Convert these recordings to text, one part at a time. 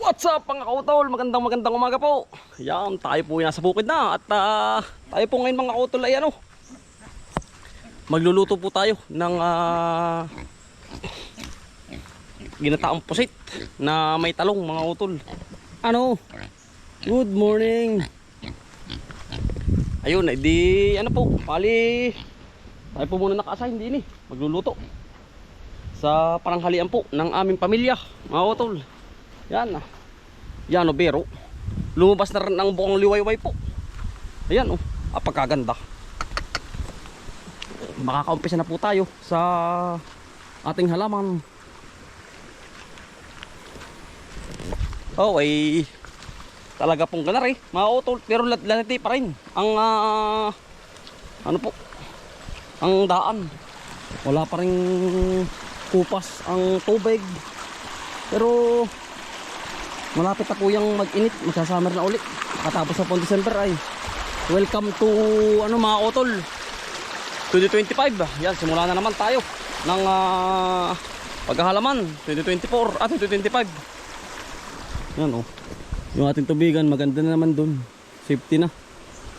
What's up mga kautol? Magandang umaga po. Yan, tayo po nasa bukid na. At tayo po ngayon mga kautol ay ano, magluluto po tayo ng ginataang pusit na may talong mga kautol. Ano? Good morning. Ayun, di ano po, pali tayo po muna naka-assign din magluluto sa pananghalian po ng aming pamilya mga kautol. Yan yan o bero. Lumabas na rin ang buong liwayway po. Ayan o, apagkaganda. Makakaumpisa na po tayo sa ating halaman. Oh ay talaga pong ganar mga kautol. Pero lalati pa rin ang ano po, ang daan. Wala pa rin kupas ang tubig. Pero malapit na po yung mag-init, magsasummer na ulit. Katapos na po December ay welcome to ano mga kautol 2025. Yan, simula na naman tayo ng paghahalaman 2024 at 2025. Yan o, yung ating tubigan maganda na naman dun, safety na,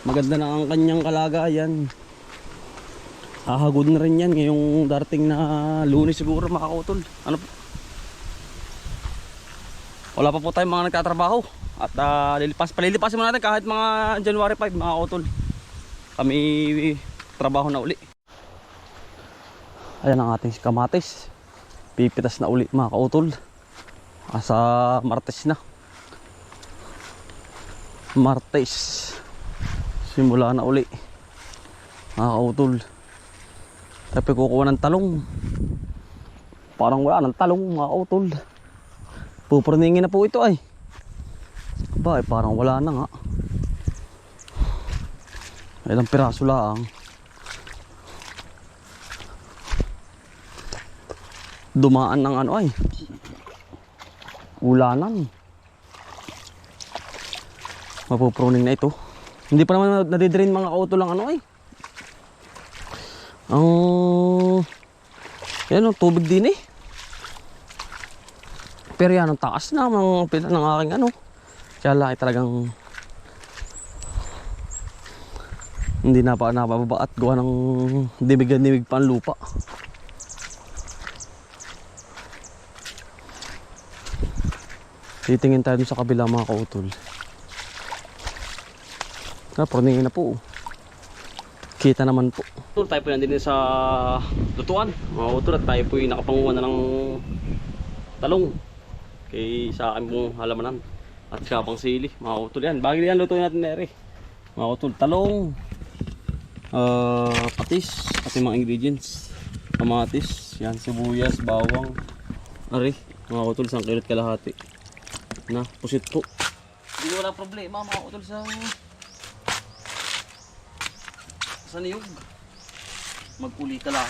maganda na ang kanyang kalagayan. Hahagod na rin yan ngayong darating na Lunes siguro mga kautol. Ano po, wala pa po tayong mga nagtatrabaho. At palilipasin mo natin kahit mga January 5 mga kautol. Kami trabaho na uli. Ayan ang ating kamatis. Pipitas na uli mga kautol. Sa Martes na. Martes. Simula na uli mga kautol. Tapos kukuha ng talong. Parang wala ng talong mga kautol. Pupurningin na po ito ay. Ba, parang wala na nga. Ilang piraso lang. Dumaan ng ano ay. Ulanan. Mapupruning na ito. Hindi pa naman nadidrain mga kautol lang ano ay. Yan ang tubig din Pero yan ang taas na ng aking ano. Kaya lang ay talagang hindi na pa nabababa at gawa ng dimig pa ang lupa. Titingin tayo sa kabila mga kautol. Purningin na po. Kita naman po. Tayo po nandun sa lutuan mga kautol at tayo po yung nakapanguha na ng talong kay sa aking pong halamanan at saka pang sili mga kautol. Yan, bagay yan lutuin natin nere mga kautol. Talong, patis at yung mga ingredients, kamatis, yan, sibuyas, bawang, ari mga kautol, 1 kilot kalahati na pusit po. Hindi wala problema mga kautol sa niyog. Magpuli ka lang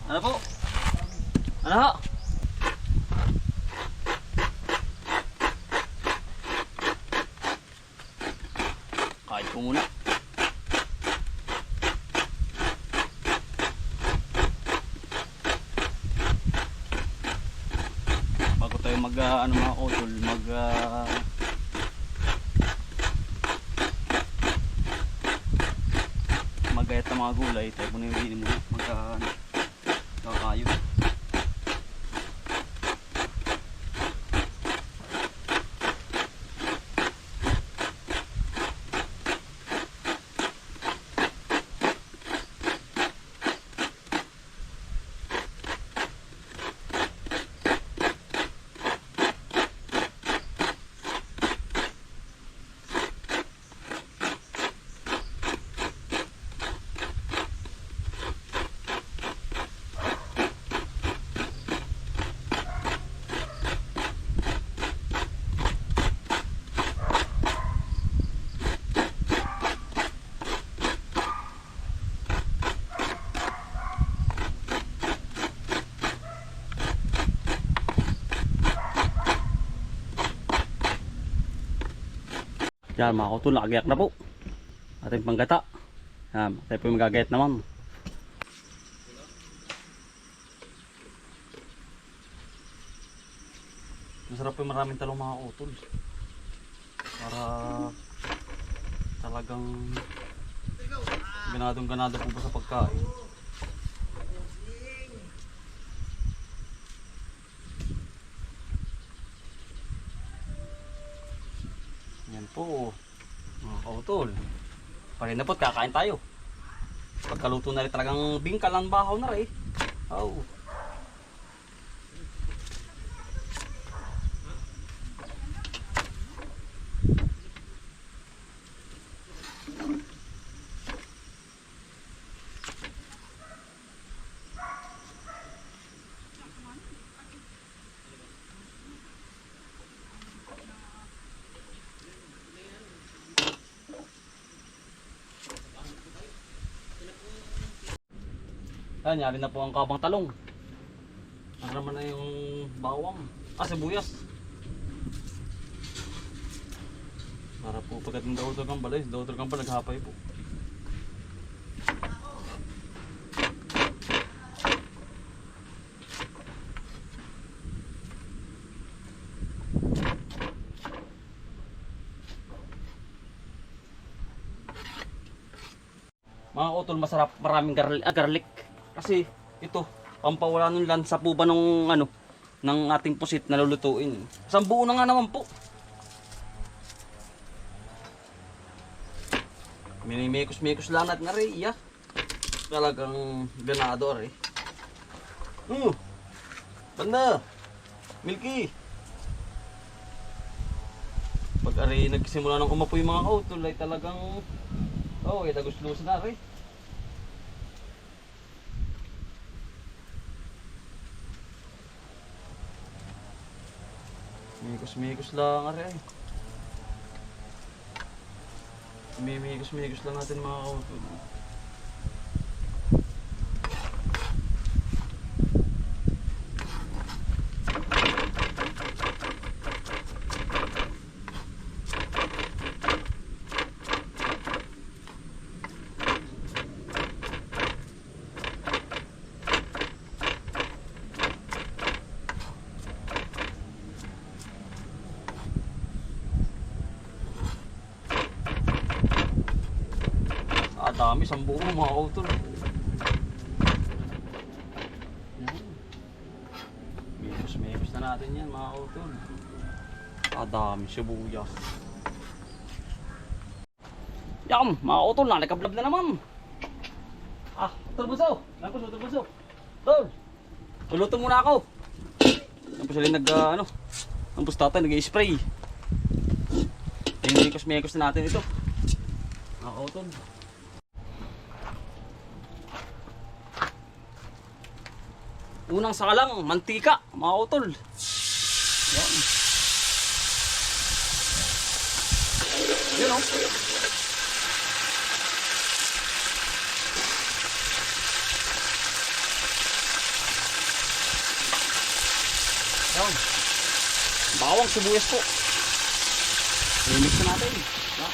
ano po? Ano ho? Kahit po muna. Bago tayo ano mga kautol, magayat ng mga gulay, tayo muna yung hindi muna kakayo. Yan mga kautol, nakagayak na po ating panggata. Yan, tayo po magagayat naman. Masarap yung maraming talong mga utol. Para talagang ganadong-ganado po ba sa pagkain. Yan po mga kautol. Parin na po, kakain tayo. Pagkaluto na rin talagang bingkal ang bahaw na rin. Oh. Ayan, yari na po ang kabang talong. Ang naman na yung bawang. Sibuyas. Para po pagdating daw kang balay, daw kang balay, naghapay po. Mga utol, masarap, maraming garlic. Kasi ito, pampawala ng lansa po ba nung ano, ng ating pusit na lulutuin. Isang buo na nga naman po. Minimekos-mekos lang natin na rin, iya. Talagang ganado rin. Banda! Milky! Pag ari nagsimula ng umapoy mga kautol ay talagang itagos-lus na rin. Mekos-mekos lang ari. Mekos-mekos lang natin mga kautol. Dami, sambuo mga kautol. Mekos na natin yan mga kautol. Dami sibuyas. Yan mga kautol, nalikablab na naman. Tulbuso. Tulbuso. Tol. Tuluto muna ako. Tapos sila ang pustatan, nag-i-spray. Mekos na natin ito. Mga kautol. Unang sakalang, mantika, mga utol. Yan. Yun o. Yan. Bawang, sibuyas po. Mimix na natin.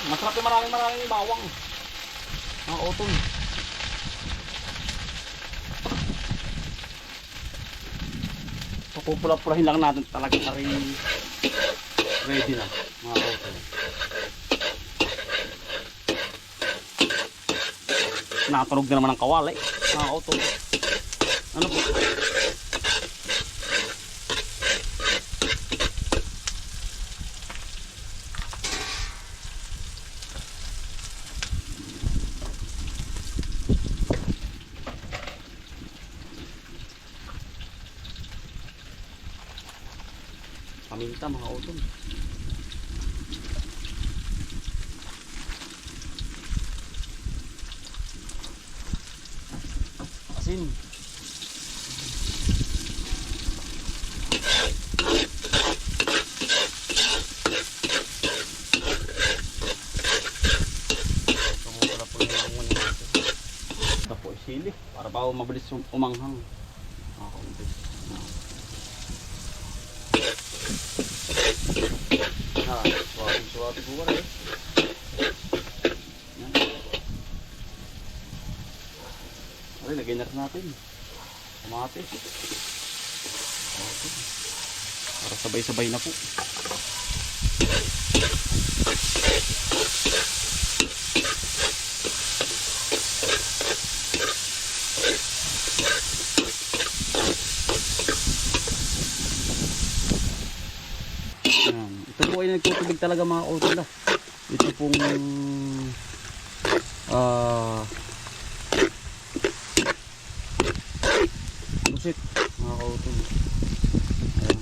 Masarap yung maraming bawang. Mga utol. Pupula-pulahin lang natin talagang ready na mga kautol. Nakatunog na naman ang kawali mga kautol. Ano po? Paminta mga utol. Asin. Tumutula po yung muna natin. Ito po sili para pa mabilis umanghang. Suwati po ka rin. Lagyan natin. Kamatis. Okay. Para sabay-sabay na po. Yan. Ito po ay nagtutubig talaga mga utol ah. Ito pong busit mga kautol. Ayan.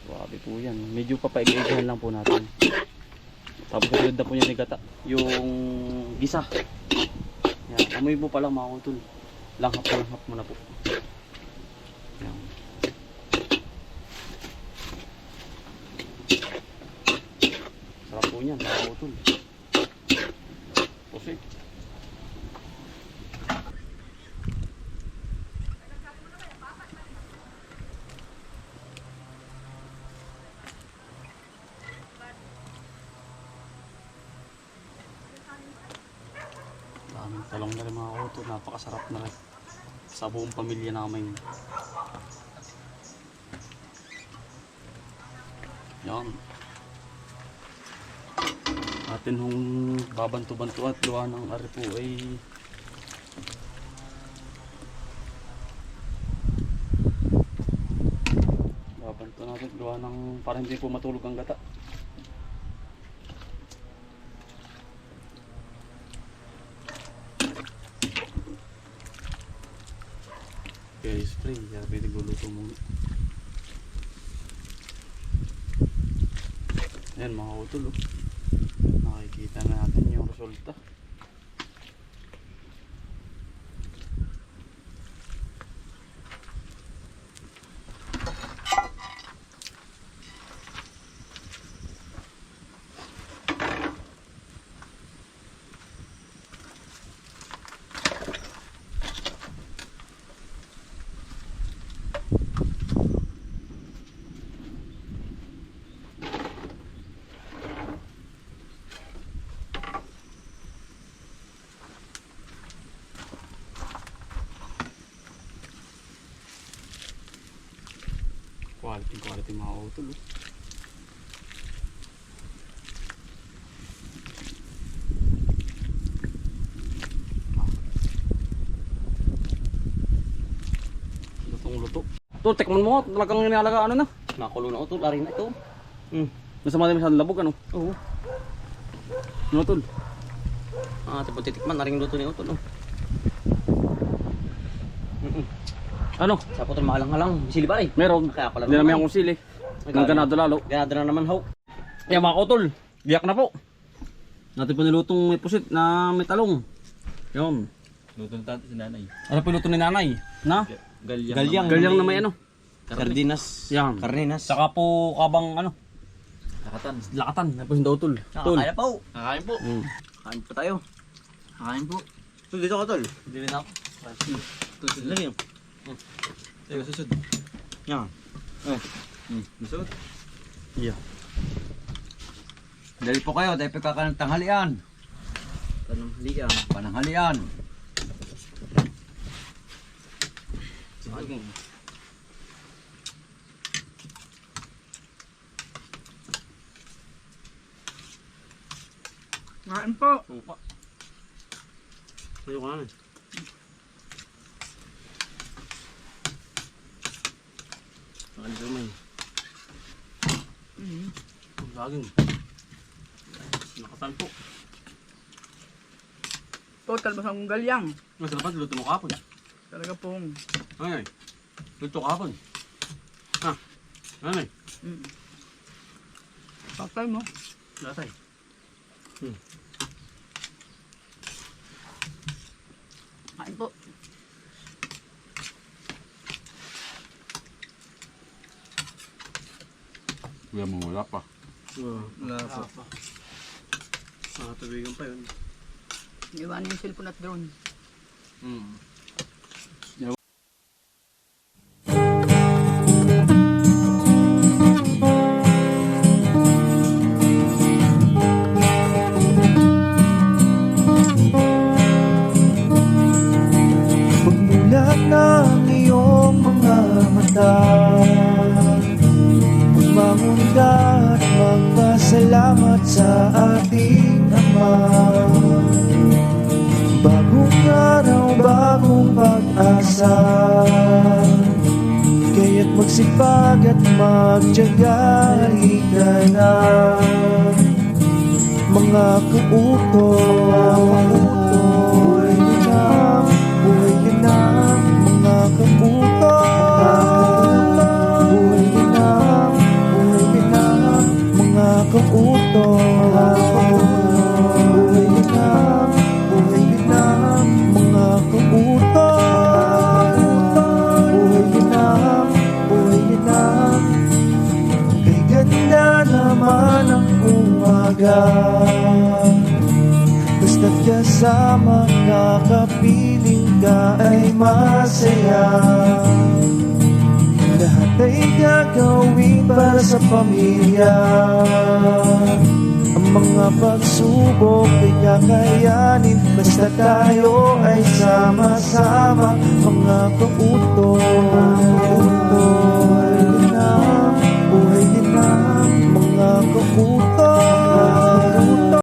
Grabe po yan. Medyo papaigahan lang po natin. Tapos sunod na po niya ni gata. Yung gisa. Yan. Amoy mo palang mga kautol. Langhap mo na po. Yan. Sarap po niyan mga kautol. Busit. Daming talong na rin mga kautol. Napakasarap na rin. Sa buong pamilya namin. Yan. Atin hong babanto-banto at luha ng ari po ay babanto natin luha ng para hindi po matulog ang gata. Okay, spray. Kaya pwede guluto muna. Ayan mga utol oh. Nakikita na natin yung resulta. Quality mga utol oh. Lutong-luto. Tol, tekman mo, talagang nilalaga ano na. Nakulo na utol, ari na ito. Nasa mga masyadong labog ano. Oo. Ano utol? Tapos titikman, aring luto ni utol oh. Ano? Sa putol maalang-halang, sili ba rin? Meron. Kaya pala Hindi naman yung sili. Ng ganado lalo. Ganado na naman ho. Ayan mga kautol, biyak na po. Natin po nilutong may pusit na may talong. Yun. Luto na si nanay. Ano po luto ni nanay? Na? Galyang na may ano. Sardinas. Yan. Karninas. Saka po kabang ano. Lakatan. Tapos hindi utol. Tol. Kaya po. Kakain po. Kain po tayo. Kakain po. So dito ka tol. Hindi rin ako. Lagi yun. Tayo susud. Yan. Susud. Yeah. Dali po kayo, dahil pagkaka ng tanghalian. Pananghalian. Sige. Kain po. Opa. Sayo ka namin. Nakalit ko may. Laging. Nakatalpo. Total basang galyang. Masarap luto mo kapon. Talaga pong. Ay. Luto kapon. Ha. Ay. Patay mo. Lasay. Kain po. Kuya mo wala pa. Wala pa. Tubigan pa yun. Iwanin yung cellphone at drone. Pagmulat ng iyong mga basta bumangon ka at magpasalamat sa ating Ama. Bagong araw, bagong pag-asa, kaya't magsipag at magtiyaga. Halika na mga kautoy, buhay ka na, mga kautoy, buhay ka na, mga kautoy, buhay ka na, mga kautoy, buhay ka na. Kay ganda naman ang umaga, basta't kasama ka, kapiling ka ay masaya. Lahat ay gagawin para sa pamilya. Ang mga pagsubok ay kakayanin, basta tayo ay sama-sama, mga kautoy.